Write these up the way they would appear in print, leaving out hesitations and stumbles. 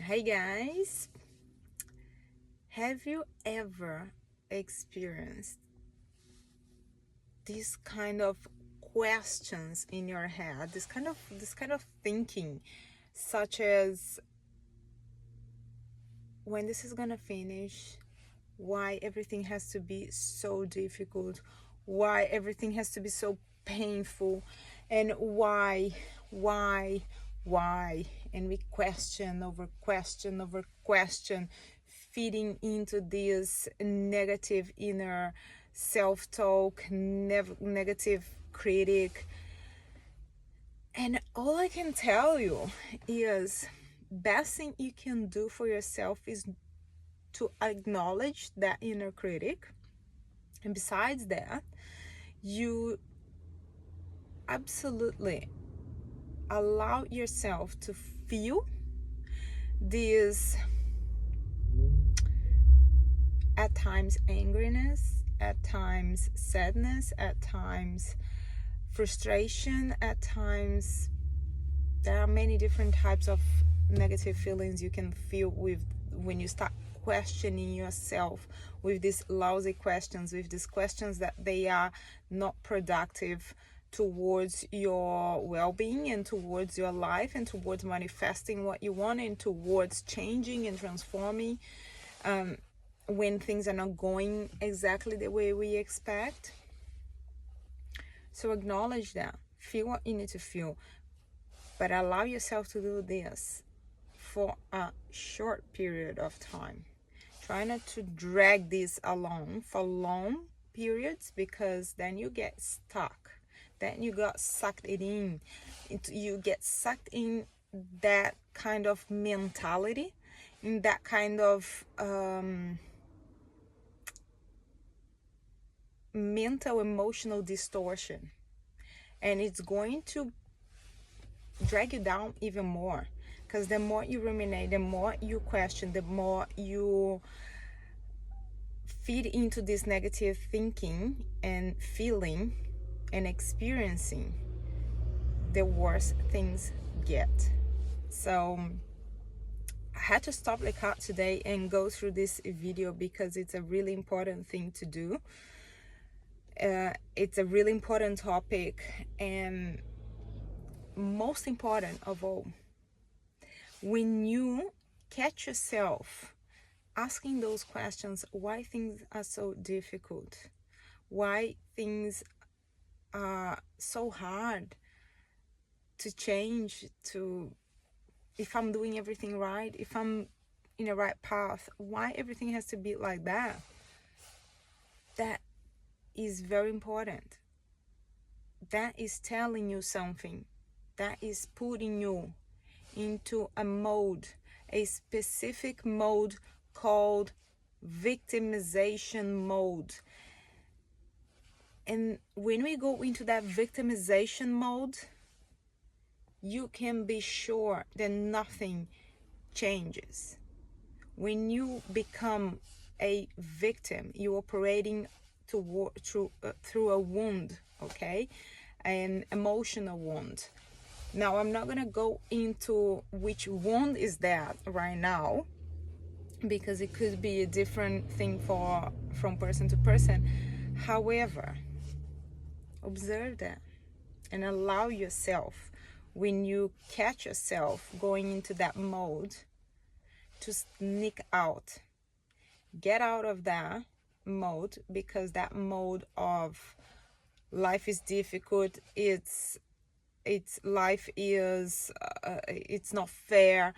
Hey guys, have you ever experienced these kind of questions in your head, this kind of thinking, such as when this is gonna finish, why everything has to be so difficult, why everything has to be so painful, and why, and we question over question, feeding into this negative inner self-talk, negative critic. And all I can tell you is, best thing you can do for yourself is to acknowledge that inner critic. And besides that, you absolutely allow yourself to feel this, at times angriness, at times sadness, at times frustration, at times there are many different types of negative feelings you can feel with when you start questioning yourself with these lousy questions, with these questions that they are not productive towards your well-being and towards your life and towards manifesting what you want and towards changing and transforming when things are not going exactly the way we expect. So acknowledge that, feel what you need to feel, but allow yourself to do this for a short period of time. Try not to drag this along for long periods, because then you get stuck. Then you got sucked in. You get sucked in that kind of mentality, in that kind of mental emotional distortion. And it's going to drag you down even more, because the more you ruminate, the more you question, the more you feed into this negative thinking and feeling and experiencing, the worse things get. So I had to stop the cut today and go through this video because it's a really important thing to do. It's a really important topic, and most important of all, when you catch yourself asking those questions, why things are so difficult, why things are so hard to change, to, if I'm doing everything right, if I'm in the right path, why everything has to be like that, that is very important. That is telling you something. That is putting you into a mode, a specific mode called victimization mode. And when we go into that victimization mode, you can be sure that nothing changes. When you become a victim, you're operating through a wound, okay? An emotional wound. Now, I'm not gonna go into which wound is that right now, because it could be a different thing from person to person. However, observe that and allow yourself, when you catch yourself going into that mode, to sneak out. Get out of that mode, because that mode of life is difficult, it's life is it's not fair,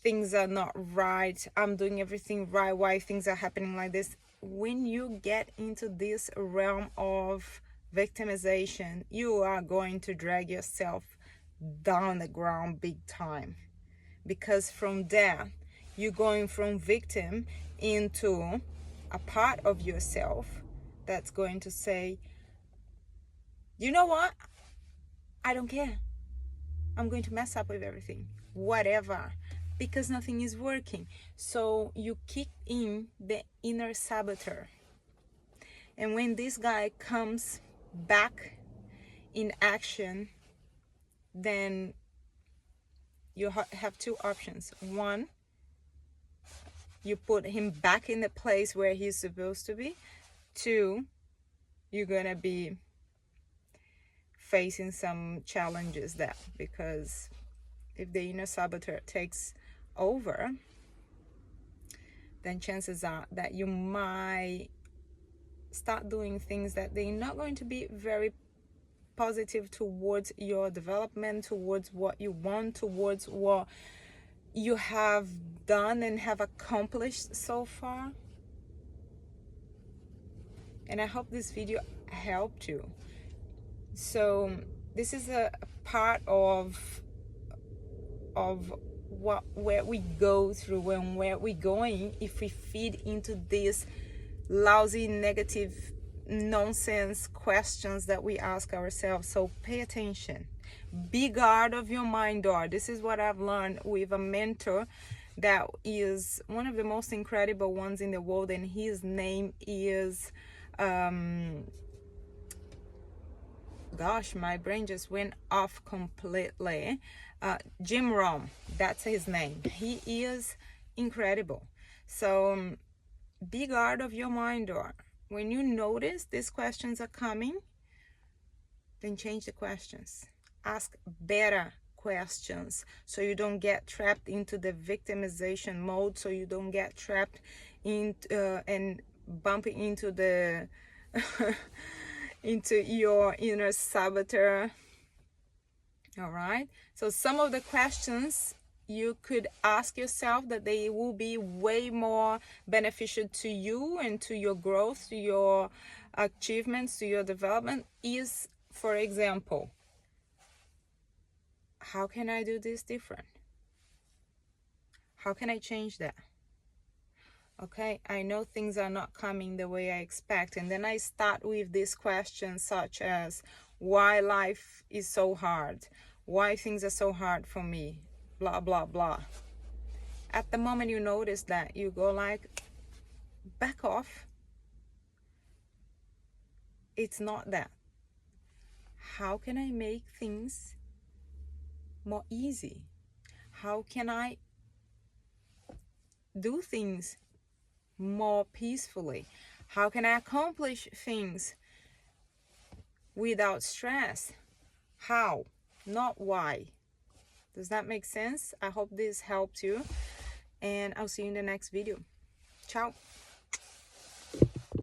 things are not right, I'm doing everything right, why things are happening like this. When you get into this realm of victimization, you are going to drag yourself down the ground big time, because from there you're going from victim into a part of yourself that's going to say, you know what, I don't care, I'm going to mess up with everything, whatever, because nothing is working. So you kick in the inner saboteur. And when this guy comes back in action, then you have two options. One, you put him back in the place where he's supposed to be. 2, you're gonna be facing some challenges there, because if the inner saboteur takes over, then chances are that you might start doing things that they're not going to be very positive towards your development, towards what you want, towards what you have done and have accomplished so far. And I hope this video helped you. So this is a part of where we go through and where we're going if we feed into this lousy, negative, nonsense questions that we ask ourselves. So pay attention. Be guard of your mind door. This is what I've learned with a mentor that is one of the most incredible ones in the world, and his name is gosh, my brain just went off completely. Jim Rohn, that's his name. He is incredible. So be guard of your mind door. When you notice these questions are coming, then change the questions. Ask better questions so you don't get trapped into the victimization mode, so you don't get trapped in and bump into the into your inner saboteur. All right, so some of the questions you could ask yourself that they will be way more beneficial to you and to your growth, to your achievements, to your development is, for example, how can I do this different? How can I change that? Okay, I know things are not coming the way I expect, and then I start with these questions such as why life is so hard, why things are so hard for me, blah blah blah. At the moment you notice that, you go like, back off. It's not that. How can I make things more easy? How can I do things more peacefully? How can I accomplish things without stress? How, not why. Does that make sense? I hope this helped you, and I'll see you in the next video. Ciao.